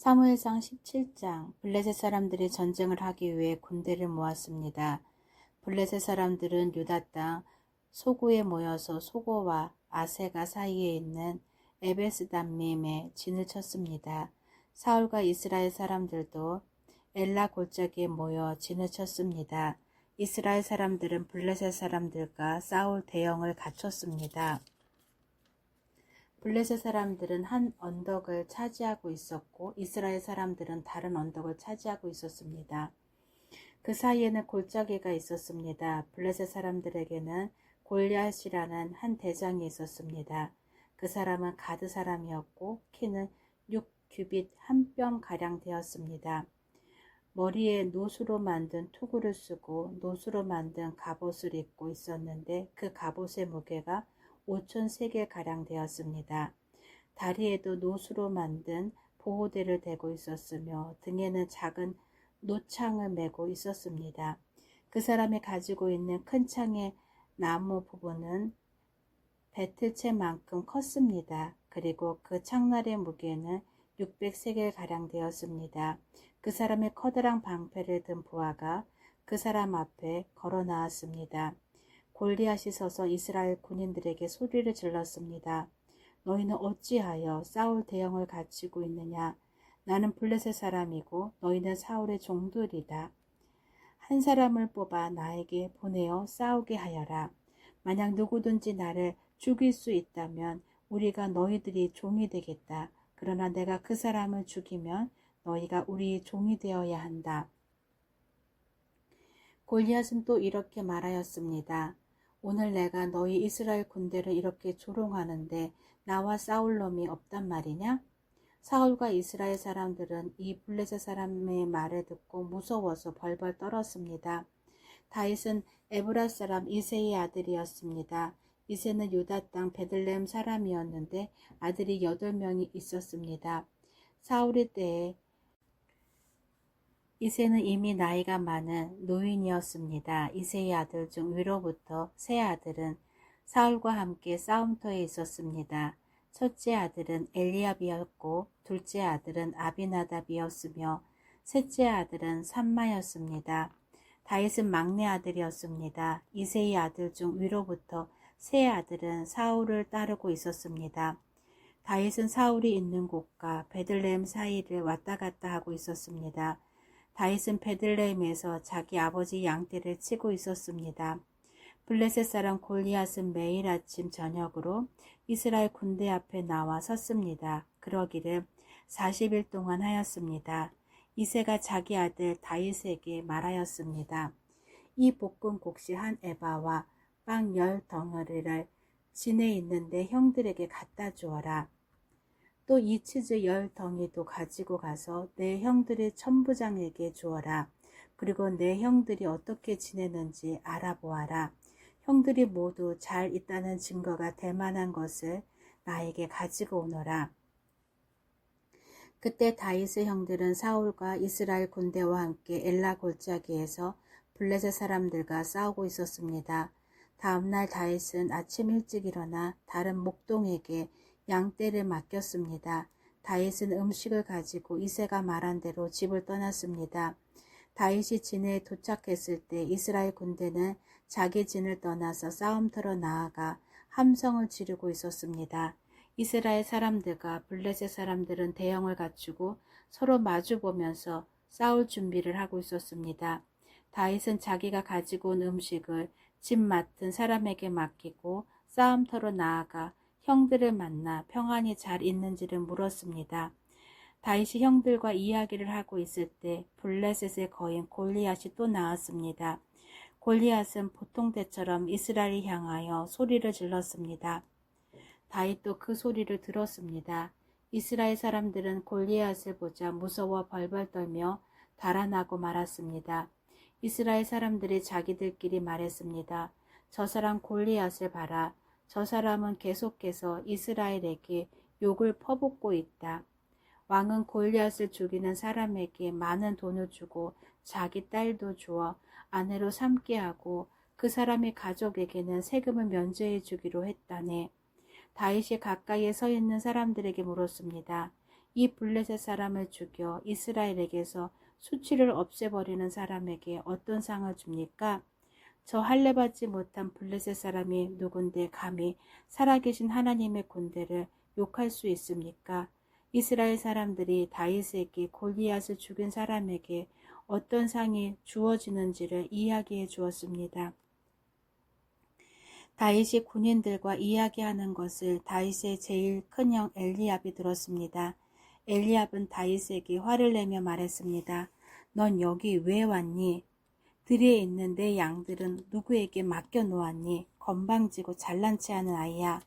사무엘상 17장. 블레셋 사람들이 전쟁을 하기 위해 군대를 모았습니다. 블레셋 사람들은 유다 땅 소구에 모여서 소고와 아세가 사이에 있는 에베스담밈에 진을 쳤습니다. 사울과 이스라엘 사람들도 엘라 골짜기에 모여 진을 쳤습니다. 이스라엘 사람들은 블레셋 사람들과 싸울 대형을 갖췄습니다. 블레셋 사람들은 한 언덕을 차지하고 있었고 이스라엘 사람들은 다른 언덕을 차지하고 있었습니다. 그 사이에는 골짜기가 있었습니다. 블레셋 사람들에게는 골리앗이라는 한 대장이 있었습니다. 그 사람은 가드 사람이었고 키는 6규빗 한 뼘 가량 되었습니다. 머리에 노수로 만든 투구를 쓰고 노수로 만든 갑옷을 입고 있었는데 그 갑옷의 무게가 5,000세겔가량 되었습니다. 다리에도 노수로 만든 보호대를 대고 있었으며 등에는 작은 노창을 메고 있었습니다. 그 사람이 가지고 있는 큰 창의 나무 부분은 배틀채만큼 컸습니다. 그리고 그 창날의 무게는 600세겔가량 되었습니다. 그 사람의 커다란 방패를 든 부하가 그 사람 앞에 걸어 나왔습니다. 골리앗이 서서 이스라엘 군인들에게 소리를 질렀습니다. 너희는 어찌하여 사울 대형을 갖추고 있느냐? 나는 블레셋 사람이고 너희는 사울의 종들이다. 한 사람을 뽑아 나에게 보내어 싸우게 하여라. 만약 누구든지 나를 죽일 수 있다면 우리가 너희들이 종이 되겠다. 그러나 내가 그 사람을 죽이면 너희가 우리의 종이 되어야 한다. 골리앗은 또 이렇게 말하였습니다. 오늘 내가 너희 이스라엘 군대를 이렇게 조롱하는데 나와 싸울 놈이 없단 말이냐? 사울과 이스라엘 사람들은 이 블레셋 사람의 말을 듣고 무서워서 벌벌 떨었습니다. 다윗은 에브라 사람 이새의 아들이었습니다. 이새는 유다 땅 베들레헴 사람이었는데 아들이 8명이 있었습니다. 사울의 때에 이새는 이미 나이가 많은 노인이었습니다. 이새의 아들 중 위로부터 세 아들은 사울과 함께 싸움터에 있었습니다. 첫째 아들은 엘리압이었고 둘째 아들은 아비나답이었으며 셋째 아들은 삼마였습니다. 다윗은 막내 아들이었습니다. 이새의 아들 중 위로부터 세 아들은 사울을 따르고 있었습니다. 다윗은 사울이 있는 곳과 베들레헴 사이를 왔다 갔다 하고 있었습니다. 다윗은 베들레헴에서 자기 아버지 양떼를 치고 있었습니다. 블레셋 사람 골리앗은 매일 아침 저녁으로 이스라엘 군대 앞에 나와 섰습니다. 그러기를 40일 동안 하였습니다. 이새가 자기 아들 다윗에게 말하였습니다. 이 볶은 곡식 한 에바와 빵 10덩어리를 진에 있는데 형들에게 갖다 주어라. 또 이 치즈 10덩이도 가지고 가서 내 형들의 천부장에게 주어라. 그리고 내 형들이 어떻게 지내는지 알아보아라. 형들이 모두 잘 있다는 증거가 될 만한 것을 나에게 가지고 오너라. 그때 다윗의 형들은 사울과 이스라엘 군대와 함께 엘라 골짜기에서 블레셋 사람들과 싸우고 있었습니다. 다음날 다윗은 아침 일찍 일어나 다른 목동에게 양떼를 맡겼습니다. 다윗은 음식을 가지고 이새가 말한 대로 집을 떠났습니다. 다윗이 진에 도착했을 때 이스라엘 군대는 자기 진을 떠나서 싸움터로 나아가 함성을 지르고 있었습니다. 이스라엘 사람들과 블레셋 사람들은 대형을 갖추고 서로 마주보면서 싸울 준비를 하고 있었습니다. 다윗은 자기가 가지고 온 음식을 집 맡은 사람에게 맡기고 싸움터로 나아가 형들을 만나 평안히 잘 있는지를 물었습니다. 다윗이 형들과 이야기를 하고 있을 때 블레셋의 거인 골리앗이 또 나왔습니다. 골리앗은 보통 때처럼 이스라엘을 향하여 소리를 질렀습니다. 다윗도 그 소리를 들었습니다. 이스라엘 사람들은 골리앗을 보자 무서워 벌벌 떨며 달아나고 말았습니다. 이스라엘 사람들이 자기들끼리 말했습니다. 저 사람 골리앗을 봐라. 저 사람은 계속해서 이스라엘에게 욕을 퍼붓고 있다. 왕은 골리앗을 죽이는 사람에게 많은 돈을 주고 자기 딸도 주어 아내로 삼게 하고 그 사람의 가족에게는 세금을 면제해 주기로 했다네. 다윗이 가까이에 서 있는 사람들에게 물었습니다. 이 블레셋 사람을 죽여 이스라엘에게서 수치를 없애버리는 사람에게 어떤 상을 줍니까? 저 할례받지 못한 블레셋 사람이 누군데 감히 살아계신 하나님의 군대를 욕할 수 있습니까? 이스라엘 사람들이 다윗에게 골리앗을 죽인 사람에게 어떤 상이 주어지는지를 이야기해 주었습니다. 다윗이 군인들과 이야기하는 것을 다윗의 제일 큰형 엘리압이 들었습니다. 엘리압은 다윗에게 화를 내며 말했습니다. 넌 여기 왜 왔니? 들에 있는 내 양들은 누구에게 맡겨놓았니? 건방지고 잘난 체하는 아이야.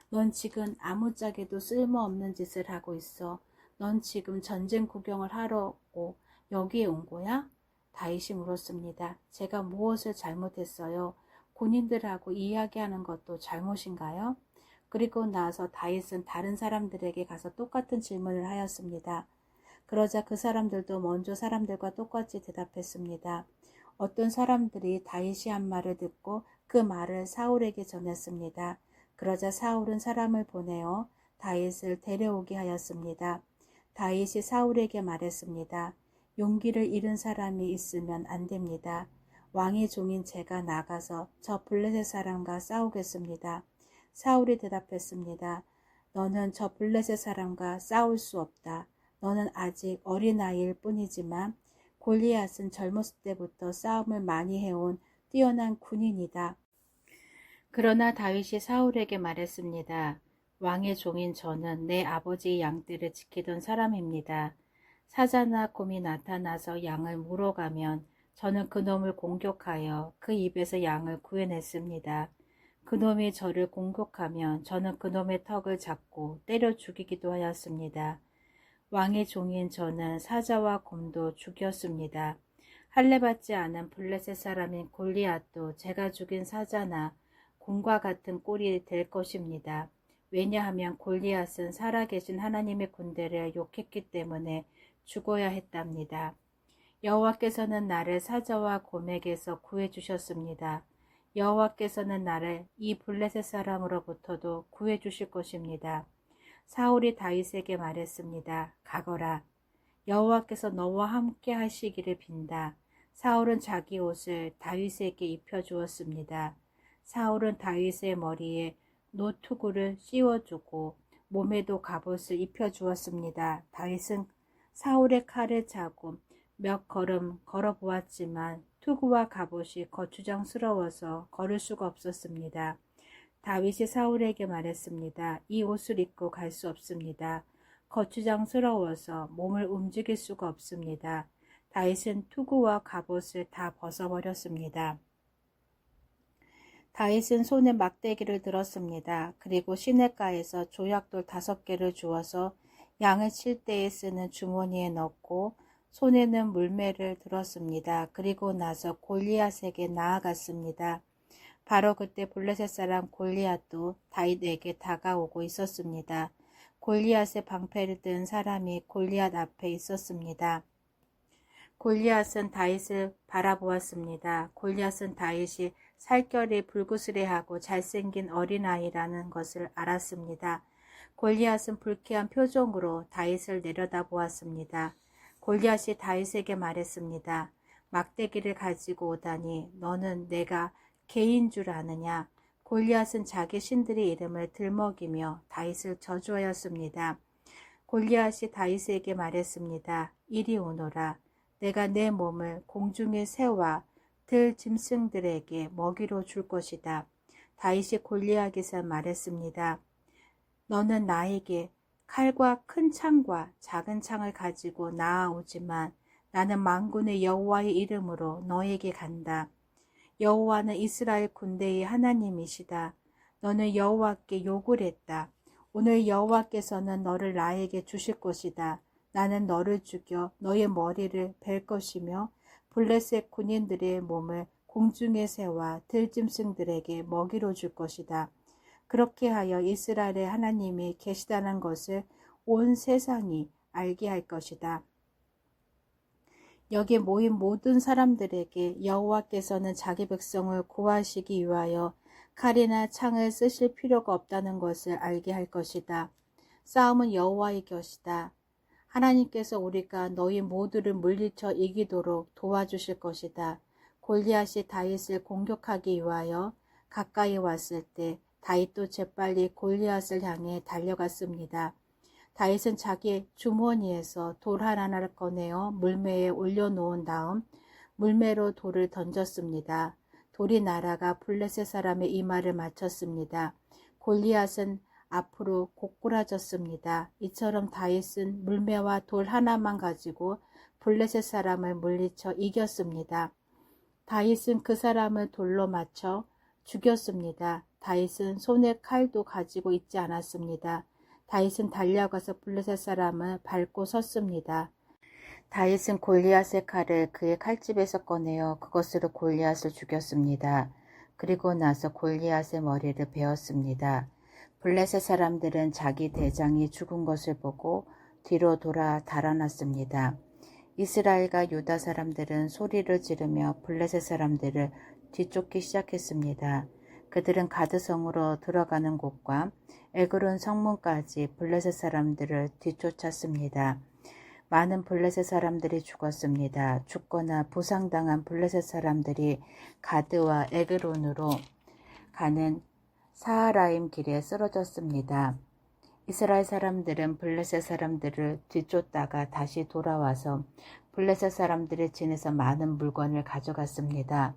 넌 지금 아무짝에도 쓸모없는 짓을 하고 있어. 넌 지금 전쟁 구경을 하려고 여기에 온 거야? 다윗이 물었습니다. 제가 무엇을 잘못했어요? 군인들하고 이야기하는 것도 잘못인가요? 그리고 나서 다윗은 다른 사람들에게 가서 똑같은 질문을 하였습니다. 그러자 그 사람들도 먼저 사람들과 똑같이 대답했습니다. 어떤 사람들이 다윗이 한 말을 듣고 그 말을 사울에게 전했습니다. 그러자 사울은 사람을 보내어 다윗을 데려오게 하였습니다. 다윗이 사울에게 말했습니다. 용기를 잃은 사람이 있으면 안 됩니다. 왕의 종인 제가 나가서 저 블레셋 사람과 싸우겠습니다. 사울이 대답했습니다. 너는 저 블레셋 사람과 싸울 수 없다. 너는 아직 어린아이일 뿐이지만 골리앗은 젊었을 때부터 싸움을 많이 해온 뛰어난 군인이다. 그러나 다윗이 사울에게 말했습니다. 왕의 종인 저는 내 아버지의 양들을 지키던 사람입니다. 사자나 곰이 나타나서 양을 물어가면 저는 그놈을 공격하여 그 입에서 양을 구해냈습니다. 그놈이 저를 공격하면 저는 그놈의 턱을 잡고 때려 죽이기도 하였습니다. 왕의 종인 저는 사자와 곰도 죽였습니다. 할례받지 않은 블레셋 사람인 골리앗도 제가 죽인 사자나 곰과 같은 꼴이 될 것입니다. 왜냐하면 골리앗은 살아계신 하나님의 군대를 욕했기 때문에 죽어야 했답니다. 여호와께서는 나를 사자와 곰에게서 구해주셨습니다. 여호와께서는 나를 이 블레셋 사람으로부터도 구해주실 것입니다. 사울이 다윗에게 말했습니다. 가거라. 여호와께서 너와 함께 하시기를 빈다. 사울은 자기 옷을 다윗에게 입혀주었습니다. 사울은 다윗의 머리에 노투구를 씌워주고 몸에도 갑옷을 입혀주었습니다. 다윗은 사울의 칼을 차고 몇 걸음 걸어보았지만 투구와 갑옷이 거추장스러워서 걸을 수가 없었습니다. 다윗이 사울에게 말했습니다. 이 옷을 입고 갈 수 없습니다. 거추장스러워서 몸을 움직일 수가 없습니다. 다윗은 투구와 갑옷을 다 벗어버렸습니다. 다윗은 손에 막대기를 들었습니다. 그리고 시냇가에서 조약돌 5개를 주어서 양을 칠 때에 쓰는 주머니에 넣고 손에는 물매를 들었습니다. 그리고 나서 골리앗에게 나아갔습니다. 바로 그때 블레셋 사람 골리앗도 다윗에게 다가오고 있었습니다. 골리앗의 방패를 든 사람이 골리앗 앞에 있었습니다. 골리앗은 다윗을 바라보았습니다. 골리앗은 다윗이 살결이 불구스레하고 잘생긴 어린아이라는 것을 알았습니다. 골리앗은 불쾌한 표정으로 다윗을 내려다보았습니다. 골리앗이 다윗에게 말했습니다. 막대기를 가지고 오다니 너는 내가 개인 줄 아느냐? 골리앗은 자기 신들의 이름을 들먹이며 다윗을 저주하였습니다. 골리앗이 다윗에게 말했습니다. 이리 오너라. 내가 내 몸을 공중의 새와 들 짐승들에게 먹이로 줄 것이다. 다윗이 골리앗에게 말했습니다. 너는 나에게 칼과 큰 창과 작은 창을 가지고 나아오지만 나는 만군의 여호와의 이름으로 너에게 간다. 여호와는 이스라엘 군대의 하나님이시다. 너는 여호와께 욕을 했다. 오늘 여호와께서는 너를 나에게 주실 것이다. 나는 너를 죽여 너의 머리를 벨 것이며 블레셋 군인들의 몸을 공중의 새와 들짐승들에게 먹이로 줄 것이다. 그렇게 하여 이스라엘의 하나님이 계시다는 것을 온 세상이 알게 할 것이다. 여기 모인 모든 사람들에게 여호와께서는 자기 백성을 구하시기 위하여 칼이나 창을 쓰실 필요가 없다는 것을 알게 할 것이다. 싸움은 여호와의 것이다. 하나님께서 우리가 너희 모두를 물리쳐 이기도록 도와주실 것이다. 골리앗이 다윗을 공격하기 위하여 가까이 왔을 때 다윗도 재빨리 골리앗을 향해 달려갔습니다. 다윗은 자기 주머니에서 돌 하나를 꺼내어 물매에 올려놓은 다음 물매로 돌을 던졌습니다. 돌이 날아가 블레셋 사람의 이마를 맞췄습니다. 골리앗은 앞으로 고꾸라졌습니다. 이처럼 다윗은 물매와 돌 하나만 가지고 블레셋 사람을 물리쳐 이겼습니다. 다윗은 그 사람을 돌로 맞춰 죽였습니다. 다윗은 손에 칼도 가지고 있지 않았습니다. 다윗은 달려가서 블레셋 사람을 밟고 섰습니다. 다윗은 골리앗의 칼을 그의 칼집에서 꺼내어 그것으로 골리앗을 죽였습니다. 그리고 나서 골리앗의 머리를 베었습니다. 블레셋 사람들은 자기 대장이 죽은 것을 보고 뒤로 돌아 달아났습니다. 이스라엘과 유다 사람들은 소리를 지르며 블레셋 사람들을 뒤쫓기 시작했습니다. 그들은 가드성으로 들어가는 곳과 에그론 성문까지 블레셋 사람들을 뒤쫓았습니다. 많은 블레셋 사람들이 죽었습니다. 죽거나 부상당한 블레셋 사람들이 가드와 에그론으로 가는 사하라임 길에 쓰러졌습니다. 이스라엘 사람들은 블레셋 사람들을 뒤쫓다가 다시 돌아와서 블레셋 사람들의 진에서 많은 물건을 가져갔습니다.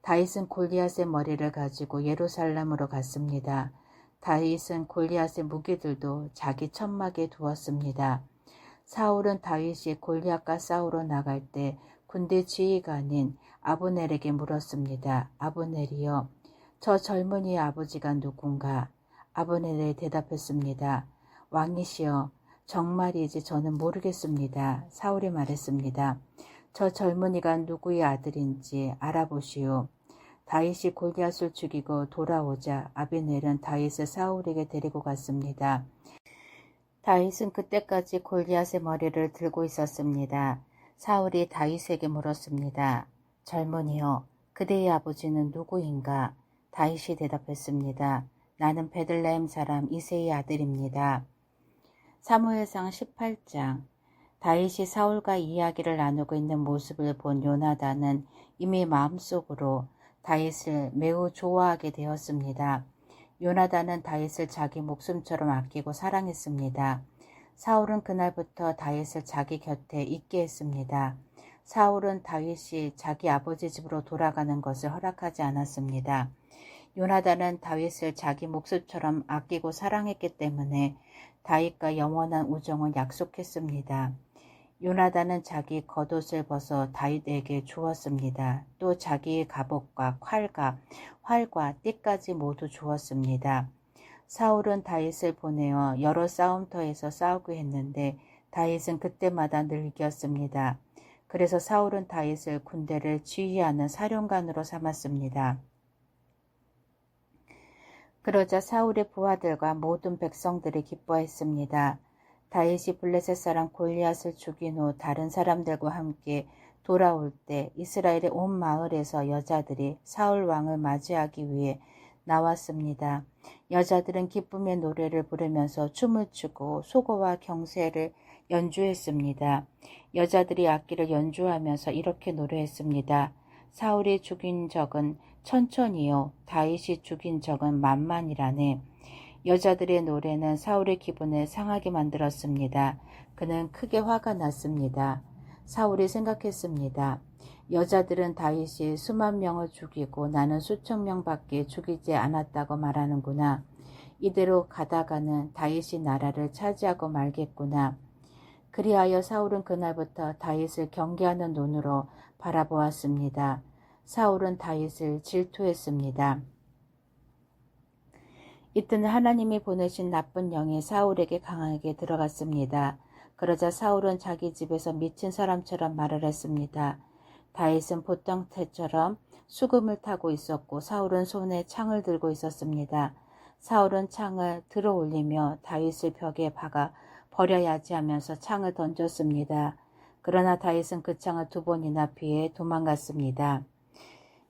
다윗은 골리앗의 머리를 가지고 예루살렘으로 갔습니다. 다윗은 골리앗의 무기들도 자기 천막에 두었습니다. 사울은 다윗이 골리앗과 싸우러 나갈 때 군대 지휘관인 아브넬에게 물었습니다. 아브넬이여, 저 젊은이의 아버지가 누군가? 아브넬이 대답했습니다. 왕이시여, 정말이지 저는 모르겠습니다. 사울이 말했습니다. 저 젊은이가 누구의 아들인지 알아보시오. 다윗이 골리앗을 죽이고 돌아오자 아비넬은 다윗을 사울에게 데리고 갔습니다. 다윗은 그때까지 골리앗의 머리를 들고 있었습니다. 사울이 다윗에게 물었습니다. 젊은이여, 그대의 아버지는 누구인가? 다윗이 대답했습니다. 나는 베들레헴 사람 이새의 아들입니다. 사무엘상 18장. 다윗이 사울과 이야기를 나누고 있는 모습을 본 요나단은 이미 마음속으로 다윗을 매우 좋아하게 되었습니다. 요나단은 다윗을 자기 목숨처럼 아끼고 사랑했습니다. 사울은 그날부터 다윗을 자기 곁에 있게 했습니다. 사울은 다윗이 자기 아버지 집으로 돌아가는 것을 허락하지 않았습니다. 요나단은 다윗을 자기 목숨처럼 아끼고 사랑했기 때문에 다윗과 영원한 우정을 약속했습니다. 요나단은 자기 겉옷을 벗어 다윗에게 주었습니다. 또 자기의 갑옷과 활과 띠까지 모두 주었습니다. 사울은 다윗을 보내어 여러 싸움터에서 싸우게 했는데 다윗은 그때마다 늘 이겼습니다. 그래서 사울은 다윗을 군대를 지휘하는 사령관으로 삼았습니다. 그러자 사울의 부하들과 모든 백성들이 기뻐했습니다. 다윗이 블레셋 사람 골리앗을 죽인 후 다른 사람들과 함께 돌아올 때 이스라엘의 온 마을에서 여자들이 사울 왕을 맞이하기 위해 나왔습니다. 여자들은 기쁨의 노래를 부르면서 춤을 추고 소고와 경세를 연주했습니다. 여자들이 악기를 연주하면서 이렇게 노래했습니다. 사울이 죽인 적은 천천히요, 다윗이 죽인 적은 만만이라네. 여자들의 노래는 사울의 기분을 상하게 만들었습니다. 그는 크게 화가 났습니다. 사울이 생각했습니다. 여자들은 다윗이 수만 명을 죽이고 나는 수천 명밖에 죽이지 않았다고 말하는구나. 이대로 가다가는 다윗이 나라를 차지하고 말겠구나. 그리하여 사울은 그날부터 다윗을 경계하는 눈으로 바라보았습니다. 사울은 다윗을 질투했습니다. 이튿날 하나님이 보내신 나쁜 영이 사울에게 강하게 들어갔습니다. 그러자 사울은 자기 집에서 미친 사람처럼 말을 했습니다. 다윗은 보통태처럼 수금을 타고 있었고 사울은 손에 창을 들고 있었습니다. 사울은 창을 들어 올리며 다윗을 벽에 박아 버려야지 하면서 창을 던졌습니다. 그러나 다윗은 그 창을 2번이나 피해 도망갔습니다.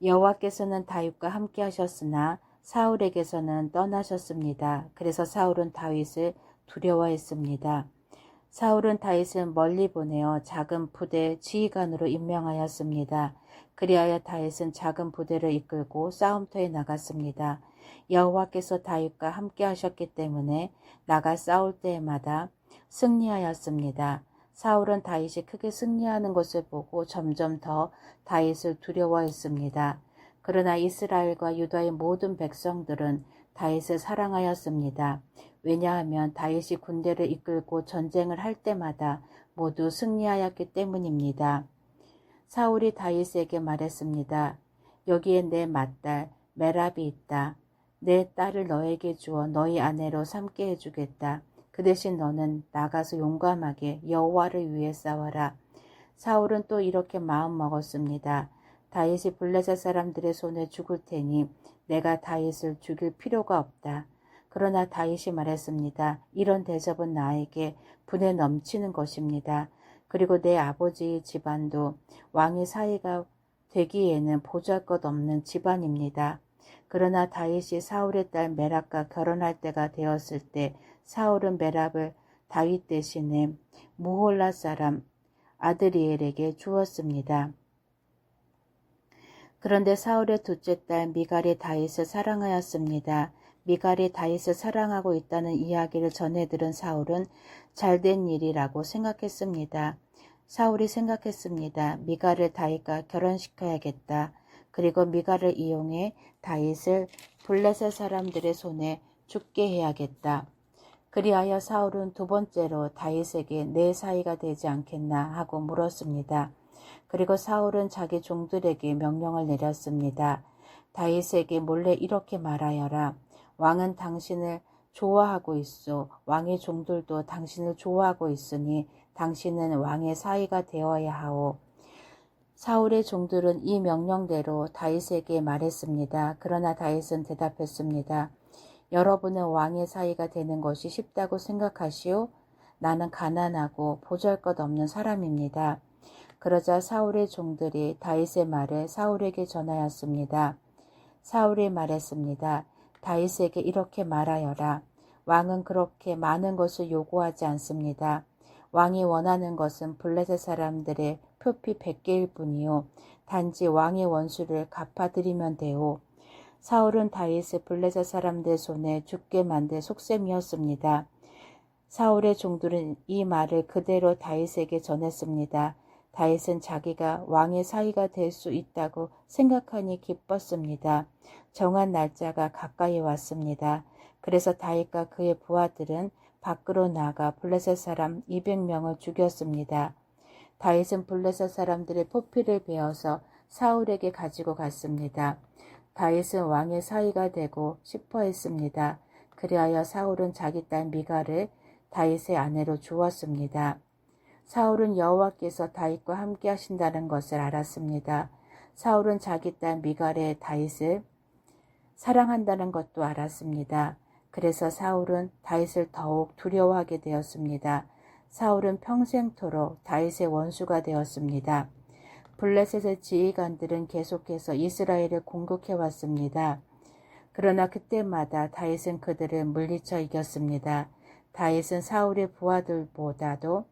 여호와께서는 다윗과 함께 하셨으나 사울에게서는 떠나셨습니다. 그래서 사울은 다윗을 두려워했습니다. 사울은 다윗을 멀리 보내어 작은 부대 지휘관으로 임명하였습니다. 그리하여 다윗은 작은 부대를 이끌고 싸움터에 나갔습니다. 여호와께서 다윗과 함께 하셨기 때문에 나가 싸울 때마다 승리하였습니다. 사울은 다윗이 크게 승리하는 것을 보고 점점 더 다윗을 두려워했습니다. 그러나 이스라엘과 유다의 모든 백성들은 다윗을 사랑하였습니다. 왜냐하면 다윗이 군대를 이끌고 전쟁을 할 때마다 모두 승리하였기 때문입니다. 사울이 다윗에게 말했습니다. 여기에 내 맏딸 메랍이 있다. 내 딸을 너에게 주어 너희 아내로 삼게 해주겠다. 그 대신 너는 나가서 용감하게 여호와를 위해 싸워라. 사울은 또 이렇게 마음먹었습니다. 다윗이 블레셋 사람들의 손에 죽을 테니 내가 다윗을 죽일 필요가 없다. 그러나 다윗이 말했습니다. 이런 대접은 나에게 분에 넘치는 것입니다. 그리고 내 아버지의 집안도 왕의 사이가 되기에는 보잘것없는 집안입니다. 그러나 다윗이 사울의 딸 메랍과 결혼할 때가 되었을 때 사울은 메랍을 다윗 대신에 무홀라 사람 아드리엘에게 주었습니다. 그런데 사울의 둘째 딸 미갈이 다윗을 사랑하였습니다. 미갈이 다윗을 사랑하고 있다는 이야기를 전해 들은 사울은 잘된 일이라고 생각했습니다. 사울이 생각했습니다. 미갈을 다윗과 결혼시켜야겠다. 그리고 미갈을 이용해 다윗을 블레셋 사람들의 손에 죽게 해야겠다. 그리하여 사울은 두 번째로 다윗에게 내 사이가 되지 않겠나 하고 물었습니다. 그리고 사울은 자기 종들에게 명령을 내렸습니다. 다윗에게 몰래 이렇게 말하여라. 왕은 당신을 좋아하고 있소. 왕의 종들도 당신을 좋아하고 있으니 당신은 왕의 사이가 되어야 하오. 사울의 종들은 이 명령대로 다윗에게 말했습니다. 그러나 다윗은 대답했습니다. 여러분은 왕의 사이가 되는 것이 쉽다고 생각하시오? 나는 가난하고 보잘것없는 사람입니다. 그러자 사울의 종들이 다윗의 말을 사울에게 전하였습니다. 사울이 말했습니다. 다윗에게 이렇게 말하여라. 왕은 그렇게 많은 것을 요구하지 않습니다. 왕이 원하는 것은 블레셋 사람들의 표피 100개일 뿐이요. 단지 왕의 원수를 갚아드리면 되오. 사울은 다윗을 블레셋 사람들 손에 죽게 만들 속셈이었습니다. 사울의 종들은 이 말을 그대로 다윗에게 전했습니다. 다윗은 자기가 왕의 사위가 될 수 있다고 생각하니 기뻤습니다. 정한 날짜가 가까이 왔습니다. 그래서 다윗과 그의 부하들은 밖으로 나가 블레셋 사람 200명을 죽였습니다. 다윗은 블레셋 사람들의 포피를 베어서 사울에게 가지고 갔습니다. 다윗은 왕의 사위가 되고 싶어 했습니다. 그리하여 사울은 자기 딸 미갈을 다윗의 아내로 주었습니다. 사울은 여호와께서 다윗과 함께 하신다는 것을 알았습니다. 사울은 자기 딸 미갈의 다윗을 사랑한다는 것도 알았습니다. 그래서 사울은 다윗을 더욱 두려워하게 되었습니다. 사울은 평생토록 다윗의 원수가 되었습니다. 블레셋의 지휘관들은 계속해서 이스라엘을 공격해왔습니다. 그러나 그때마다 다윗은 그들을 물리쳐 이겼습니다. 다윗은 사울의 부하들보다도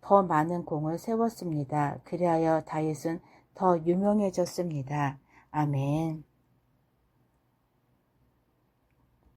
더 많은 공을 세웠습니다. 그리하여 다윗은 더 유명해졌습니다. 아멘.